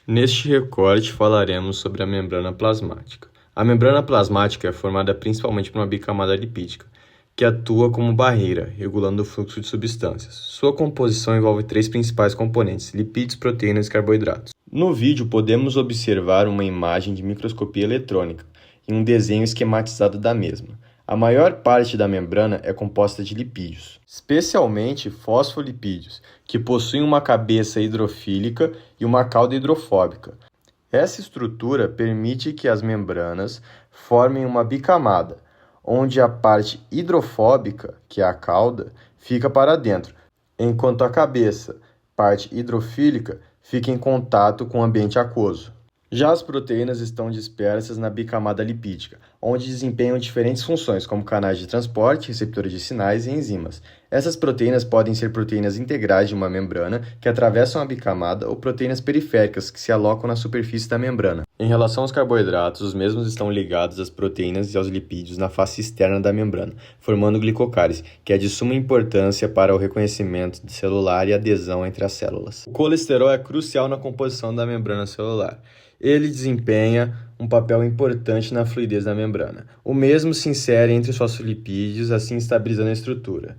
Neste recorte falaremos sobre a membrana plasmática. A membrana plasmática é formada principalmente por uma bicamada lipídica, que atua como barreira, regulando o fluxo de substâncias. Sua composição envolve três principais componentes: lipídios, proteínas e carboidratos. No vídeo podemos observar uma imagem de microscopia eletrônica e um desenho esquematizado da mesma. A maior parte da membrana é composta de lipídios, especialmente fosfolipídios, que possuem uma cabeça hidrofílica e uma cauda hidrofóbica. Essa estrutura permite que as membranas formem uma bicamada, onde a parte hidrofóbica, que é a cauda, fica para dentro, enquanto a cabeça, parte hidrofílica, fica em contato com o ambiente aquoso. Já as proteínas estão dispersas na bicamada lipídica, onde desempenham diferentes funções, como canais de transporte, receptores de sinais e enzimas. Essas proteínas podem ser proteínas integrais de uma membrana que atravessam a bicamada ou proteínas periféricas que se alocam na superfície da membrana. Em relação aos carboidratos, os mesmos estão ligados às proteínas e aos lipídios na face externa da membrana, formando glicocálise, que é de suma importância para o reconhecimento celular e adesão entre as células. O colesterol é crucial na composição da membrana celular. Ele desempenha um papel importante na fluidez da membrana. O mesmo se insere entre os fosfolipídios, assim estabilizando a estrutura.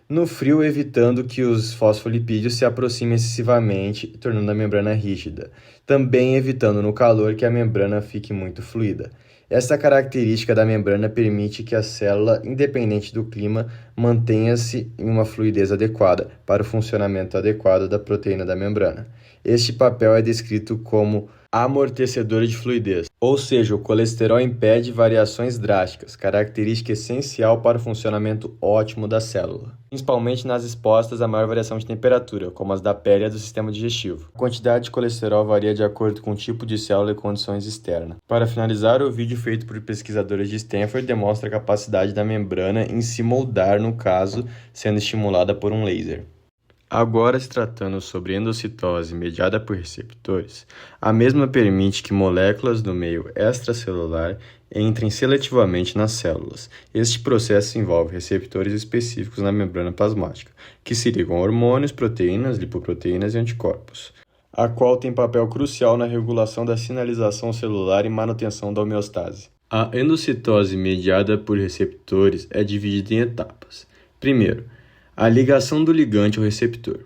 No frio, evitando que os fosfolipídios se aproximem excessivamente, tornando a membrana rígida. Também evitando no calor que a membrana fique muito fluida. Esta característica da membrana permite que a célula, independente do clima, mantenha-se em uma fluidez adequada para o funcionamento adequado da proteína da membrana. Este papel é descrito como amortecedor de fluidez, ou seja, o colesterol impede variações drásticas, característica essencial para o funcionamento ótimo da célula, principalmente nas expostas a maior variação de temperatura, como as da pele e do sistema digestivo. A quantidade de colesterol varia de acordo com o tipo de célula e condições externas. Para finalizar, o vídeo feito por pesquisadores de Stanford demonstra a capacidade da membrana em se moldar, no caso, sendo estimulada por um laser. Agora, se tratando sobre endocitose mediada por receptores, a mesma permite que moléculas do meio extracelular entrem seletivamente nas células. Este processo envolve receptores específicos na membrana plasmática, que se ligam a hormônios, proteínas, lipoproteínas e anticorpos, a qual tem papel crucial na regulação da sinalização celular e manutenção da homeostase. A endocitose mediada por receptores é dividida em etapas. Primeiro, a ligação do ligante ao receptor.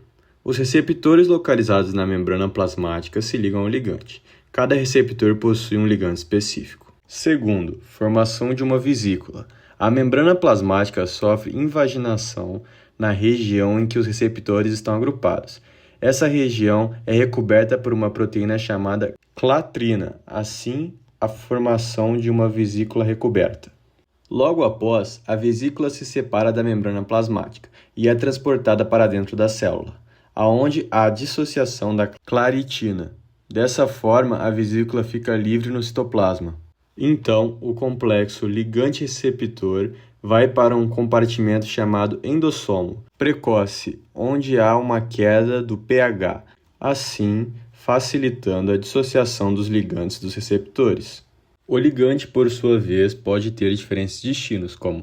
Os receptores localizados na membrana plasmática se ligam ao ligante. Cada receptor possui um ligante específico. Segundo, formação de uma vesícula. A membrana plasmática sofre invaginação na região em que os receptores estão agrupados. Essa região é recoberta por uma proteína chamada clatrina, assim a formação de uma vesícula recoberta. Logo após, a vesícula se separa da membrana plasmática e é transportada para dentro da célula, aonde há dissociação da claritina. Dessa forma, a vesícula fica livre no citoplasma. Então, o complexo ligante-receptor vai para um compartimento chamado endossomo precoce, onde há uma queda do pH, assim facilitando a dissociação dos ligantes dos receptores. O ligante, por sua vez, pode ter diferentes destinos, como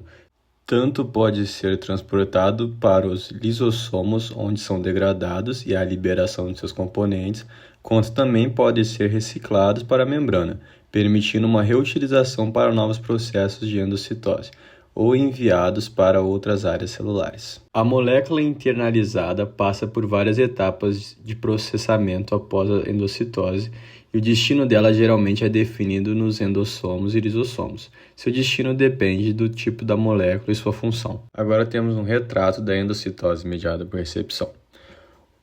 tanto pode ser transportado para os lisossomos, onde são degradados e há liberação de seus componentes, quanto também pode ser reciclados para a membrana, permitindo uma reutilização para novos processos de endocitose, ou enviados para outras áreas celulares. A molécula internalizada passa por várias etapas de processamento após a endocitose, e o destino dela geralmente é definido nos endossomos e lisossomos. Seu destino depende do tipo da molécula e sua função. Agora temos um retrato da endocitose mediada por recepção.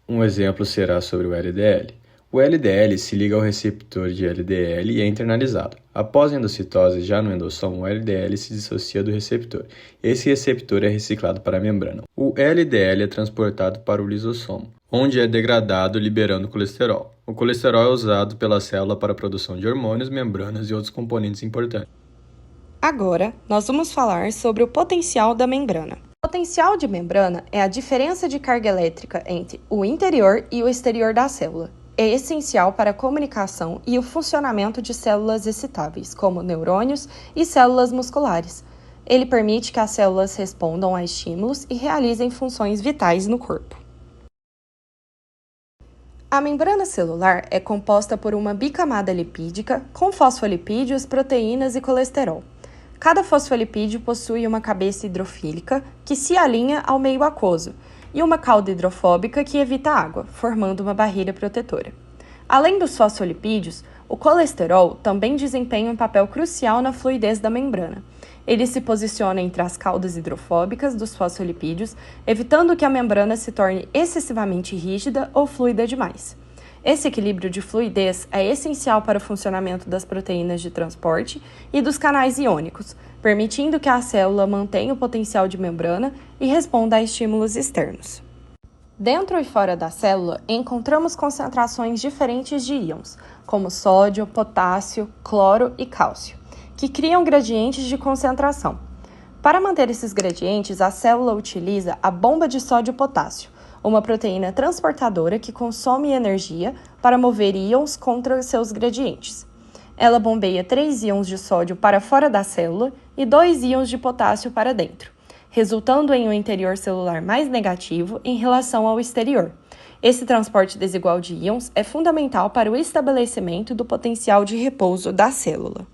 Um exemplo será sobre o LDL. O LDL se liga ao receptor de LDL e é internalizado. Após a endocitose, já no endossomo, o LDL se dissocia do receptor. Esse receptor é reciclado para a membrana. O LDL é transportado para o lisossomo, onde é degradado liberando colesterol. O colesterol é usado pela célula para a produção de hormônios, membranas e outros componentes importantes. Agora, nós vamos falar sobre o potencial da membrana. O potencial de membrana é a diferença de carga elétrica entre o interior e o exterior da célula. É essencial para a comunicação e o funcionamento de células excitáveis, como neurônios e células musculares. Ele permite que as células respondam a estímulos e realizem funções vitais no corpo. A membrana celular é composta por uma bicamada lipídica com fosfolipídios, proteínas e colesterol. Cada fosfolipídio possui uma cabeça hidrofílica que se alinha ao meio aquoso e uma cauda hidrofóbica que evita água, formando uma barreira protetora. Além dos fosfolipídios, o colesterol também desempenha um papel crucial na fluidez da membrana. Ele se posiciona entre as caudas hidrofóbicas dos fosfolipídios, evitando que a membrana se torne excessivamente rígida ou fluida demais. Esse equilíbrio de fluidez é essencial para o funcionamento das proteínas de transporte e dos canais iônicos, permitindo que a célula mantenha o potencial de membrana e responda a estímulos externos. Dentro e fora da célula, encontramos concentrações diferentes de íons, como sódio, potássio, cloro e cálcio, que criam gradientes de concentração. Para manter esses gradientes, a célula utiliza a bomba de sódio-potássio, uma proteína transportadora que consome energia para mover íons contra seus gradientes. Ela bombeia 3 íons de sódio para fora da célula e 2 íons de potássio para dentro, resultando em um interior celular mais negativo em relação ao exterior. Esse transporte desigual de íons é fundamental para o estabelecimento do potencial de repouso da célula.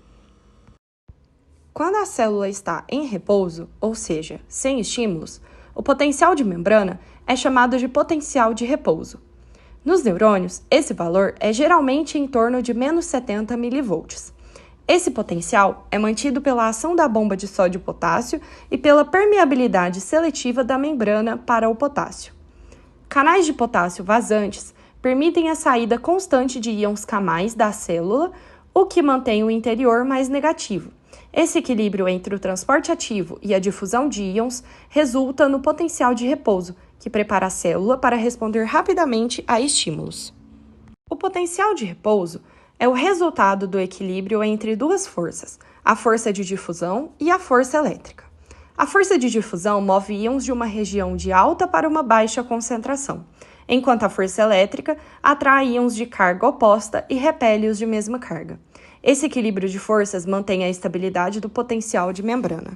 Quando a célula está em repouso, ou seja, sem estímulos, o potencial de membrana é chamado de potencial de repouso. Nos neurônios, esse valor é geralmente em torno de menos 70 mV. Esse potencial é mantido pela ação da bomba de sódio-potássio e pela permeabilidade seletiva da membrana para o potássio. Canais de potássio vazantes permitem a saída constante de íons K+ da célula, o que mantém o interior mais negativo. Esse equilíbrio entre o transporte ativo e a difusão de íons resulta no potencial de repouso, que prepara a célula para responder rapidamente a estímulos. O potencial de repouso é o resultado do equilíbrio entre duas forças, a força de difusão e a força elétrica. A força de difusão move íons de uma região de alta para uma baixa concentração, enquanto a força elétrica atrai íons de carga oposta e repele-os de mesma carga. Esse equilíbrio de forças mantém a estabilidade do potencial de membrana.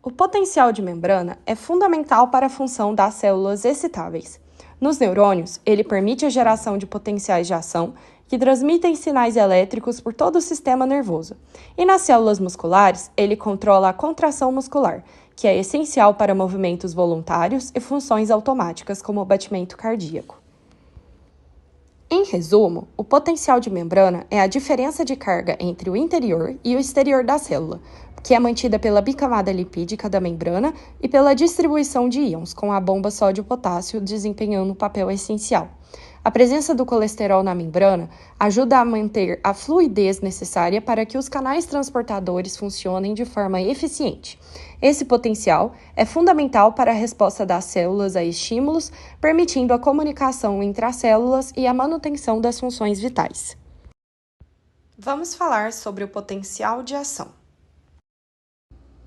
O potencial de membrana é fundamental para a função das células excitáveis. Nos neurônios, ele permite a geração de potenciais de ação que transmitem sinais elétricos por todo o sistema nervoso. E nas células musculares, ele controla a contração muscular, que é essencial para movimentos voluntários e funções automáticas, como o batimento cardíaco. Em resumo, o potencial de membrana é a diferença de carga entre o interior e o exterior da célula, que é mantida pela bicamada lipídica da membrana e pela distribuição de íons, com a bomba sódio-potássio desempenhando um papel essencial. A presença do colesterol na membrana ajuda a manter a fluidez necessária para que os canais transportadores funcionem de forma eficiente. Esse potencial é fundamental para a resposta das células a estímulos, permitindo a comunicação entre as células e a manutenção das funções vitais. Vamos falar sobre o potencial de ação.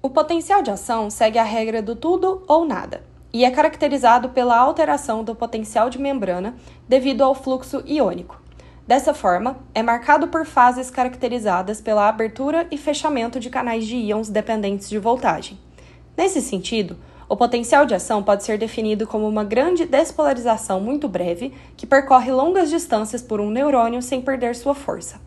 O potencial de ação segue a regra do tudo ou nada e é caracterizado pela alteração do potencial de membrana devido ao fluxo iônico. Dessa forma, é marcado por fases caracterizadas pela abertura e fechamento de canais de íons dependentes de voltagem. Nesse sentido, o potencial de ação pode ser definido como uma grande despolarização muito breve que percorre longas distâncias por um neurônio sem perder sua força.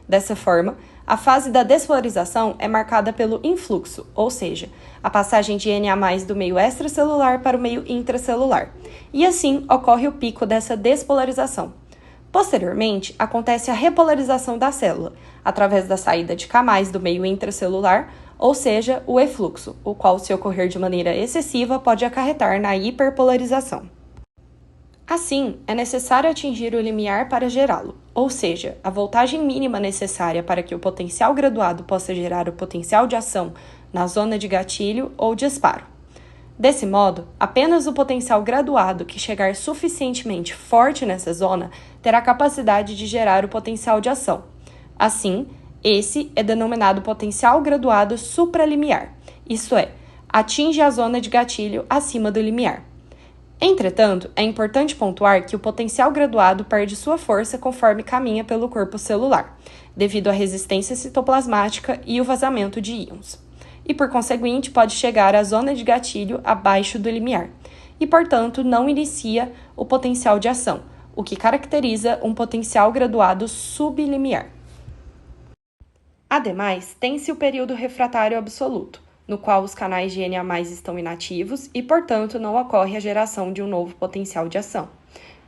Dessa forma, a fase da despolarização é marcada pelo influxo, ou seja, a passagem de Na+ do meio extracelular para o meio intracelular, e assim ocorre o pico dessa despolarização. Posteriormente, acontece a repolarização da célula, através da saída de K+ do meio intracelular, ou seja, o efluxo, o qual, se ocorrer de maneira excessiva, pode acarretar na hiperpolarização. Assim, é necessário atingir o limiar para gerá-lo, ou seja, a voltagem mínima necessária para que o potencial graduado possa gerar o potencial de ação na zona de gatilho ou disparo. Desse modo, apenas o potencial graduado que chegar suficientemente forte nessa zona terá capacidade de gerar o potencial de ação. Assim, esse é denominado potencial graduado supralimiar, isto é, atinge a zona de gatilho acima do limiar. Entretanto, é importante pontuar que o potencial graduado perde sua força conforme caminha pelo corpo celular, devido à resistência citoplasmática e o vazamento de íons, e por conseguinte pode chegar à zona de gatilho abaixo do limiar, e portanto não inicia o potencial de ação, o que caracteriza um potencial graduado sublimiar. Ademais, tem-se o período refratário absoluto, no qual os canais de Na+ estão inativos e, portanto, não ocorre a geração de um novo potencial de ação.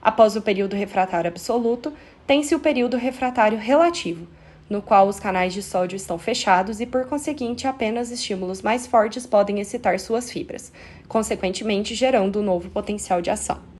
Após o período refratário absoluto, tem-se o período refratário relativo, no qual os canais de sódio estão fechados e, por conseguinte, apenas estímulos mais fortes podem excitar suas fibras, consequentemente gerando um novo potencial de ação.